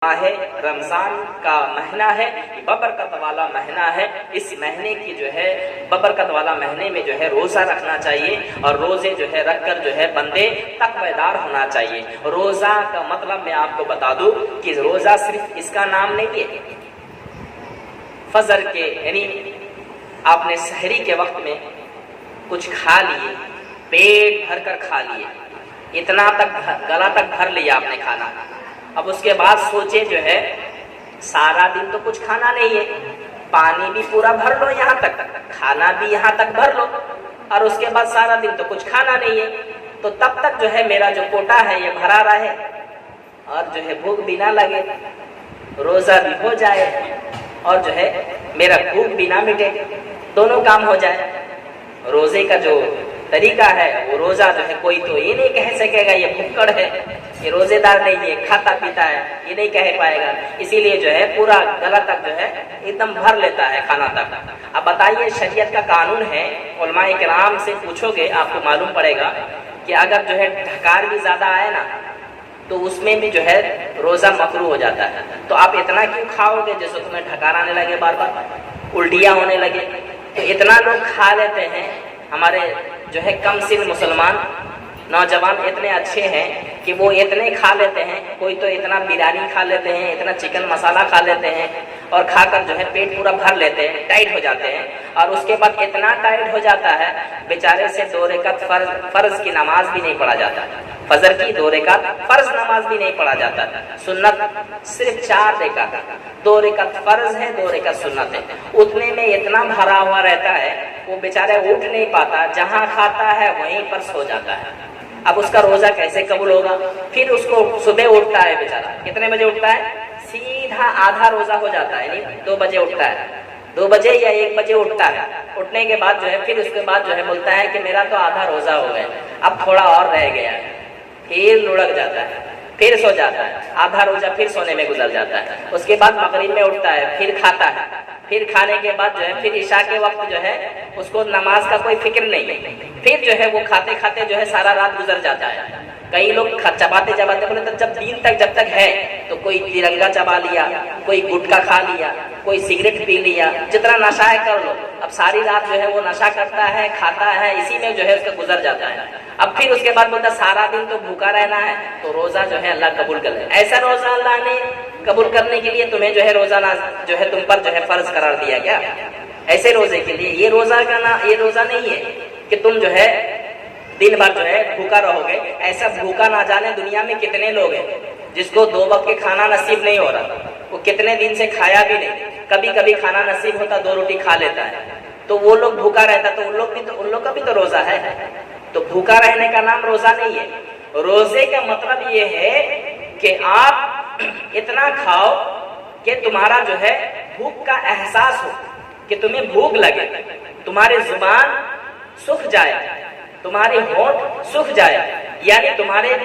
ہے رمضان کا مہینہ ہے، ببرکت والا مہینہ ہے۔ اس مہینے کی جو ہے ببرکت والا مہینے میں جو ہے روزہ رکھنا چاہیے، اور روزے جو ہے رکھ کر جو ہے بندے تقوی دار ہونا چاہیے۔ روزہ کا مطلب میں آپ کو بتا دوں کہ روزہ صرف اس کا نام نہیں ہے فجر کے، یعنی آپ نے سحری کے وقت میں کچھ کھا لیے، پیٹ بھر کر کھا لیے، اتنا تک گلا تک بھر لیا آپ نے کھانا، اب اس کے بعد سوچے جو ہے سارا دن تو کچھ کھانا نہیں ہے، پانی بھی پورا بھر لو، یہاں تک کھانا بھی یہاں تک بھر لو، اور اس کے بعد سارا دن تو کچھ کھانا نہیں ہے، تو تب تک جو ہے میرا جو کوٹا ہے یہ بھرا رہے، اور جو ہے بھوک بھی نہ لگے، روزہ بھی ہو جائے، اور جو ہے میرا بھوک بھی نہ مٹے، دونوں کام ہو جائے۔ روزے کا جو طریقہ ہے وہ روزہ جو ہے کوئی تو یہ نہیں کہہ سکے گا یہ بھوکڑ ہے، یہ روزے دار نہیں ہے، کھاتا پیتا ہے، یہ نہیں کہہ پائے گا، اسی لیے جو ہے پورا گلا تک جو ہے ایک دم بھر لیتا ہے کھانا تک۔ اب بتائیے شریعت کا قانون ہے، علماء کرام سے پوچھو گے آپ کو معلوم پڑے گا کہ اگر جو ہے ڈھکار بھی زیادہ آئے نا تو اس میں بھی جو ہے روزہ مکروہ ہو جاتا ہے۔ تو آپ اتنا کیوں کھاؤ گے جیسے تمہیں ڈھکار آنے لگے، بار بار الٹیاں ہونے لگے؟ تو اتنا لوگ کھا لیتے ہیں، ہمارے جو ہے کم سن مسلمان نوجوان اتنے اچھے ہیں کہ وہ اتنے کھا لیتے ہیں، کوئی تو اتنا بریانی کھا لیتے ہیں، اتنا چکن مسالہ کھا لیتے ہیں، اور کھا کر جو ہے پیٹ پورا بھر لیتے ہیں، ٹائٹ ہو جاتے ہیں، اور اس کے بعد اتنا ٹائٹ ہو جاتا ہے بیچارے سے 2 رکعت فرض کی نماز بھی نہیں پڑھا جاتا، فجر کی 2 رکعت فرض نماز بھی نہیں پڑھا جاتا، سنت صرف 4 رکعت، 2 رکعت فرض ہے، 2 رکعت سنت ہے، اتنے میں اتنا بھرا ہوا رہتا ہے وہ بیچارہ اٹھ نہیں پاتا، جہاں کھاتا ہے وہیں پر سو جاتا ہے۔ اب اس کا روزہ کیسے قبول ہوگا؟ پھر اس کو صبح اٹھتا ہے بیچارہ، کتنے بجے اٹھتا ہے؟ سیدھا آدھا روزہ ہو جاتا ہے، نہیں 2 بجے اٹھتا ہے، 2 بجے یا 1 بجے اٹھتا ہے، اٹھنے کے بعد جو ہے پھر اس کے بعد جو ہے بولتا ہے کہ میرا تو آدھا روزہ ہو گیا، اب تھوڑا اور رہ گیا ہے، پھر لڑک جاتا ہے، پھر سو جاتا ہے، آدھا روزہ پھر سونے میں گزر جاتا ہے، اس کے بعد مغرب میں اٹھتا ہے، پھر کھاتا ہے، پھر کھانے کے بعد جو ہے پھر عشاء کے وقت جو ہے اس کو نماز کا کوئی فکر نہیں، پھر جو ہے وہ کھاتے کھاتے جو ہے سارا رات گزر جاتا ہے۔ کئی لوگ چباتے چباتے بولے تو جب دین تک جب تک ہے تو کوئی ترنگا چبا لیا، کوئی گٹکا کھا لیا، کوئی سگریٹ پی لیا، جتنا نشہ ہے کر لو، اب ساری رات جو ہے وہ نشہ کرتا ہے، کھاتا ہے، اسی میں جو ہے اس کا گزر جاتا ہے۔ اب پھر اس کے بعد بولتا سارا دن تو بھوکا رہنا ہے، تو روزہ جو ہے اللہ قبول کر لے۔ ایسا روزہ اللہ نے قبول کرنے کے لیے تمہیں جو ہے روزانہ جو ہے تم پر جو ہے فرض قرار دیا گیا، ایسے روزے کے لیے۔ یہ روزہ کا یہ روزہ نہیں ہے کہ تم جو ہے دن بھر جو ہے بھوکا رہو گے، ایسا بھوکا نہ جانے دنیا میں کتنے لوگ ہیں جس کو 2 وقت کے کھانا نصیب نہیں ہو رہا، وہ کتنے دن سے کھایا بھی نہیں، کبھی کبھی کھانا نصیب ہوتا 2 روٹی کھا لیتا ہے، تو وہ لوگ بھوکا رہتا، تو ان لوگ کا بھی تو روزہ ہے۔ تو بھوکا رہنے کا نام روزہ نہیں ہے۔ روزے کا مطلب یہ ہے کہ آپ اتنا کھاؤ کہ تمہارا جو ہے بھوک کا احساس ہو، کہ تمہیں بھوک لگے، تمہاری زبان سوکھ جائے، تمہاری ہونٹ سوکھ جائے، یعنی تمہارے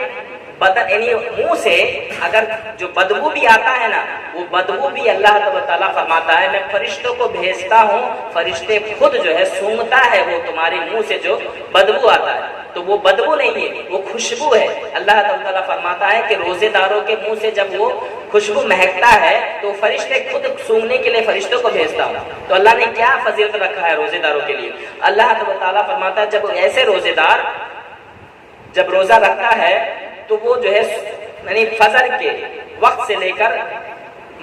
بدن یعنی منہ سے اگر جو بدبو بھی آتا ہے نا، وہ بدبو بھی اللہ تعالیٰ فرماتا ہے میں فرشتوں کو بھیجتا ہوں، فرشتے خود جو ہے سونگتا ہے وہ تمہارے منہ سے جو بدبو آتا ہے، تو وہ بدبو نہیں ہے، وہ خوشبو ہے۔ اللہ تعالیٰ فرماتا ہے کہ روزے داروں کے منہ سے جب وہ خوشبو مہکتا ہے تو فرشتے خود سونگنے کے لیے فرشتوں کو بھیجتا ہوں۔ تو اللہ نے کیا فضیلت رکھا ہے روزے داروں کے لیے؟ اللہ تعالیٰ فرماتا ہے جب ایسے روزے دار جب روزہ رکھتا ہے تو وہ جو ہے یعنی فجر کے وقت سے لے کر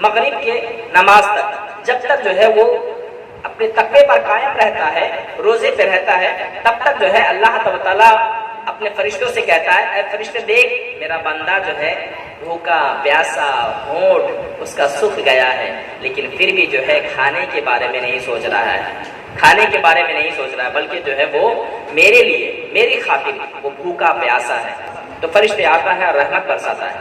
مغرب کے نماز تک جب تک جو ہے وہ اپنے تقوی پر قائم رہتا ہے، روزے پہ رہتا ہے، تب تک جو ہے اللہ تعالیٰ اپنے فرشتوں سے کہتا ہے اے فرشتے دیکھ میرا بندہ جو ہے بھوکا پیاسا، ہونٹ اس کا سوکھ گیا ہے، لیکن پھر بھی جو ہے کھانے کے بارے میں نہیں سوچ رہا ہے، کھانے کے بارے میں نہیں سوچ رہا ہے، بلکہ جو ہے وہ میرے لیے میری خاطر وہ بھوکا پیاسا ہے۔ تو فرشتے آتا ہے اور رحمت برساتا ہے۔